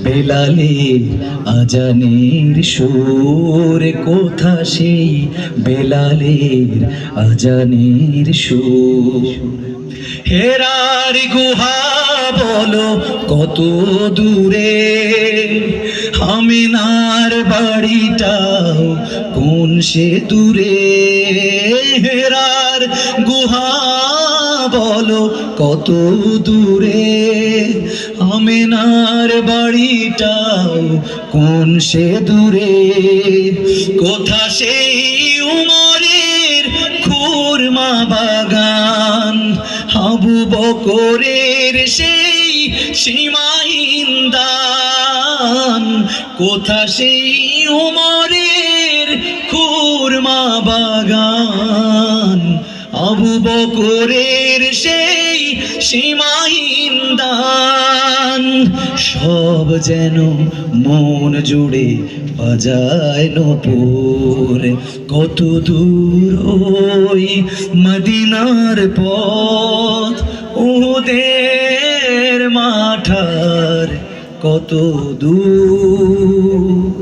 বেলালে আজানের সুর, কোথা সেই বেলালের আজানের সুর। হেরার গুহা বলো কত দূরে, আমিনার বাড়িটাও কোন সে দূরে। হেরার গুহা বলো কত দূরে, আমিনার বাড়িটাও কোন সে দূরে। কোথা সেই উমরের খুরমা বাগান, আবু বকরের সেই সীমাহীন দান। কোথা সেই উমরের খুরমা বাগান, আবু বকরের সেই সীমাহীন দান। সব যেন মন জুড়ে বাজায় নূপুর, কত দূর ওই মদিনার পথ, উহুদের মাঠার কত দূর।